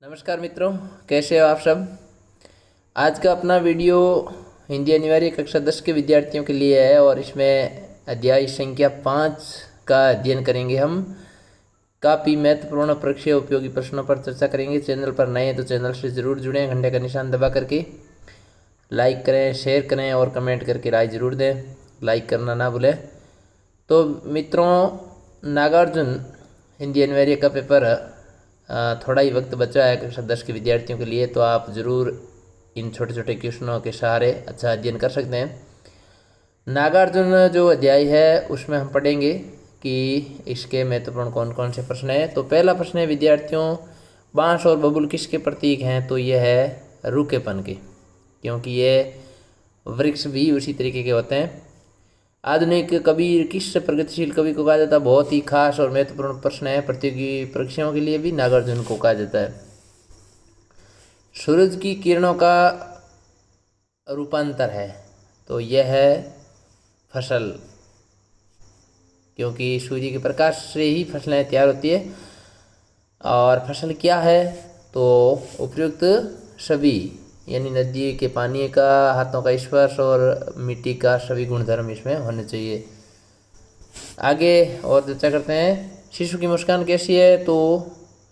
नमस्कार मित्रों, कैसे हो आप सब। आज का अपना वीडियो हिंदी अनिवार्य कक्षा 10 के विद्यार्थियों के लिए है और इसमें अध्याय संख्या 5 का अध्ययन करेंगे। हम काफ़ी महत्वपूर्ण परीक्षा उपयोगी प्रश्नों पर चर्चा करेंगे। चैनल पर नए हैं तो चैनल से ज़रूर जुड़ें, घंटे का निशान दबा करके लाइक करें, शेयर करें और कमेंट करके राय ज़रूर दें। लाइक करना ना भूलें। तो मित्रों, नागार्जुन हिंदी अनिवार्य का पेपर थोड़ा ही वक्त बचा है कक्षा 10 के विद्यार्थियों के लिए, तो आप ज़रूर इन छोटे छोटे क्वेश्चनों के सहारे अच्छा अध्ययन कर सकते हैं। नागार्जुन जो अध्याय है उसमें हम पढ़ेंगे कि इसके महत्वपूर्ण कौन कौन से प्रश्न हैं। तो पहला प्रश्न है विद्यार्थियों, बांस और बबूल किसके प्रतीक हैं। तो ये है रूखेपन के, क्योंकि ये वृक्ष भी उसी तरीके के होते हैं। आधुनिक कवि किस प्रगतिशील कवि को कहा जाता है। बहुत ही खास और महत्वपूर्ण प्रश्न है, प्रतियोगी परीक्षाओं के लिए भी नागार्जुन को कहा जाता है। सूरज की किरणों का रूपांतर है, तो यह है फसल, क्योंकि सूर्य के प्रकाश से ही फसलें तैयार होती है। और फसल क्या है, तो उपयुक्त सभी, यानी नदी के पानी का, हाथों का स्पर्श और मिट्टी का सभी गुणधर्म इसमें होने चाहिए। आगे और चर्चा करते हैं। शिशु की मुस्कान कैसी है। तो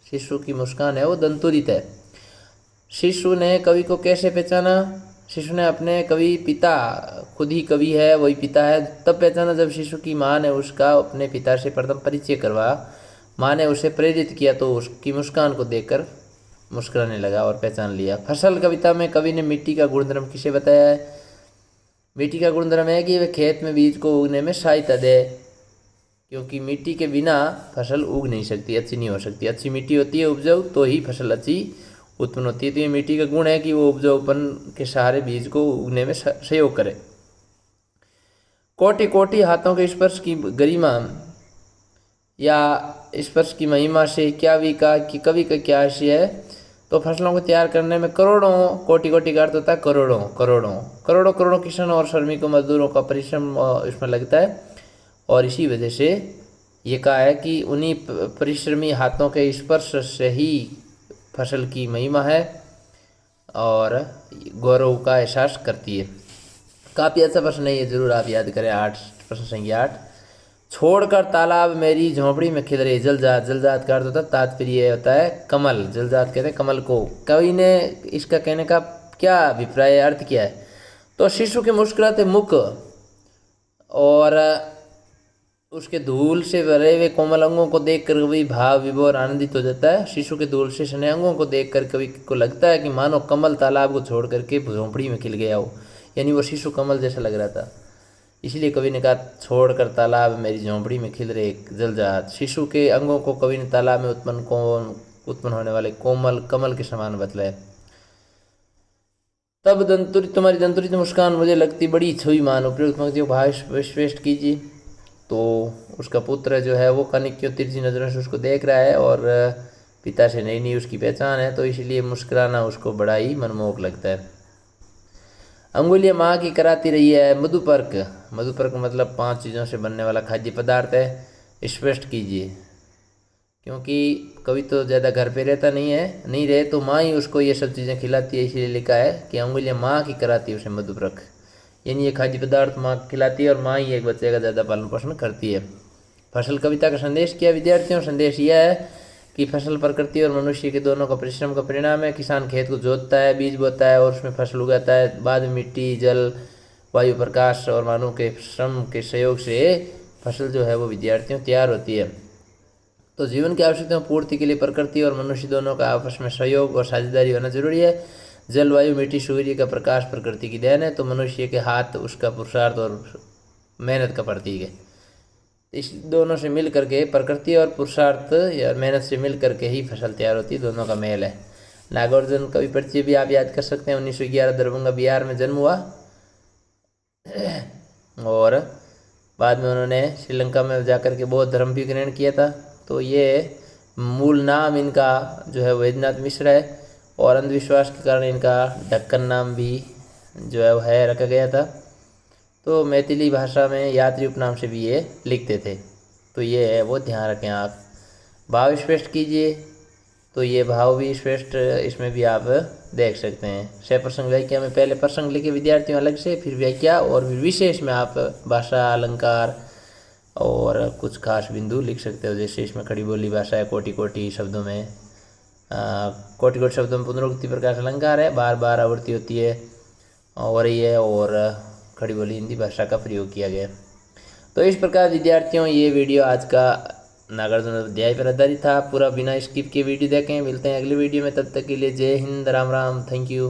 शिशु की मुस्कान है वो दंतुरित है। शिशु ने कवि को कैसे पहचाना। शिशु ने अपने कवि पिता, खुद ही कवि है, वही पिता है, तब पहचाना जब शिशु की माँ ने उसका अपने पिता से प्रथम परिचय करवा। माँ ने उसे प्रेरित किया तो उसकी मुस्कान को देखकर मुस्कुराने लगा और पहचान लिया। फसल कविता में कवि ने मिट्टी का गुणधर्म किसे बताया है। मिट्टी का गुणधर्म है कि वह खेत में बीज को उगने में सहायता दे, क्योंकि मिट्टी के बिना फसल उग नहीं सकती, अच्छी नहीं हो सकती। अच्छी मिट्टी होती है उपजाऊ, तो ही फसल अच्छी उत्पन्न होती है। तो ये मिट्टी का गुण है कि वो उपजाऊपन के सहारे बीज को उगने में सहयोग करे। कोटि कोटि हाथों के स्पर्श की गरिमा या स्पर्श की महिमा से क्या विका कि कवि का क्या आशय है। तो फसलों को तैयार करने में करोड़ों, कोटि कोटि का अर्थ होता है करोड़ों करोड़ों करोड़ों करोड़ों किसान और श्रमिकों मजदूरों का परिश्रम इसमें लगता है। और इसी वजह से ये कहा है कि उन्हीं परिश्रमी हाथों के स्पर्श से ही फसल की महिमा है और गौरव का एहसास करती है। काफ़ी अच्छा प्रश्न है ये, ज़रूर आप याद करें। प्रश्न संख्या 8, छोड़कर तालाब मेरी झोंपड़ी में खिल रही जलजात। जलजात का अर्थ होता है तात्पर्य होता है कमल। जलजात कहते हैं कमल को। कवि ने इसका कहने का क्या अभिप्राय है, अर्थ क्या है। तो शिशु के मुस्कुराते मुख और उसके धूल से भरे हुए कोमल अंगों को देखकर कवि भाव विभोर आनंदित हो जाता है। शिशु के धूल से सने अंगों को देखकर कवि को लगता है कि मानो कमल तालाब को छोड़ करके झोंपड़ी में खिल गया हो, यानी वो शिशु कमल जैसा लग रहा था। इसलिए कवि ने कहा छोड़कर तालाब मेरी झोंपड़ी में खिल रहे जलजात। शिशु के अंगों को कवि ने तालाब में उत्पन्न होने वाले कोमल कमल के समान बतलाया। तब तुम्हारी दंतुरित मुस्कान मुझे लगती बड़ी छुई मान। उपयुक्त पंक्तियों भाव स्पष्ट कीजिए। तो उसका पुत्र जो है वो कनिक्यों तिरछी नजरों से उसको देख रहा है और पिता से नई नई उसकी पहचान है, तो इसलिए मुस्कुराना उसको बड़ा ही मनमोहक लगता है। अंगुलियां माँ की कराती रही है। मधुपर्क, मधुपर्क मतलब 5 चीज़ों से बनने वाला खाद्य पदार्थ है। स्पष्ट कीजिए, क्योंकि कवि तो ज़्यादा घर पे रहता नहीं रहे तो माँ ही उसको ये सब चीज़ें खिलाती है, इसलिए लिखा है कि अंगुलियां माँ की कराती है उसे मधुपर्क, यानी ये खाद्य पदार्थ माँ खिलाती है और माँ ही एक बच्चे का ज़्यादा पालन पोषण करती है। फसल कविता का संदेश क्या विद्यार्थियों। संदेश यह है कि फसल प्रकृति और मनुष्य के दोनों का परिश्रम का परिणाम है। किसान खेत को जोतता है, बीज बोता है और उसमें फसल उगाता है। बाद में मिट्टी, जल, वायु, प्रकाश और मानव के श्रम के सहयोग से फसल जो है वो विद्यार्थियों तैयार होती है। तो जीवन की आवश्यकताओं पूर्ति के लिए प्रकृति और मनुष्य दोनों का आपस में सहयोग और साझेदारी होना जरूरी है। जलवायु, मिट्टी, सूर्य का प्रकाश प्रकृति की देन है, तो मनुष्य के हाथ उसका पुरुषार्थ और मेहनत का प्रतीक है। इस दोनों से मिल करके, प्रकृति और पुरुषार्थ या मेहनत से मिल करके ही फसल तैयार होती है, दोनों का मेल है। नागार्जुन कवि परिचय भी आप याद कर सकते हैं। 1911 दरभंगा बिहार में जन्म हुआ और बाद में उन्होंने श्रीलंका में जाकर के बौद्ध धर्म भी ग्रहण किया था। तो ये मूल नाम इनका जो है वैद्यनाथ मिश्र है और अंधविश्वास के कारण इनका ढक्कन नाम भी जो है वह रखा गया था। तो मैथिली भाषा में यात्री उपनाम से भी ये लिखते थे। तो ये है वो ध्यान रखें आप। भाव स्पष्ट कीजिए। तो ये भाव भी स्पष्ट इसमें भी आप देख सकते हैं। छह प्रसंग व्याख्या में पहले प्रसंग लिखे विद्यार्थियों अलग से, फिर व्याख्या और फिर विशेष में आप भाषा, अलंकार और कुछ खास बिंदु लिख सकते हो। जैसे इसमें खड़ी बोली भाषा है, कोटि कोटि शब्दों में कोटि कोटि शब्दों में पुनरुक्ति प्रकार अलंकार है, बार बार आवृत्ति होती है हो रही है, और खड़ी बोली हिंदी भाषा का प्रयोग किया गया। तो इस प्रकार विद्यार्थियों ये वीडियो आज का नागार्जुन अध्याय पर आधारित था। पूरा बिना स्किप के वीडियो देखें। मिलते हैं अगली वीडियो में, तब तक के लिए जय हिंद, राम राम, थैंक यू।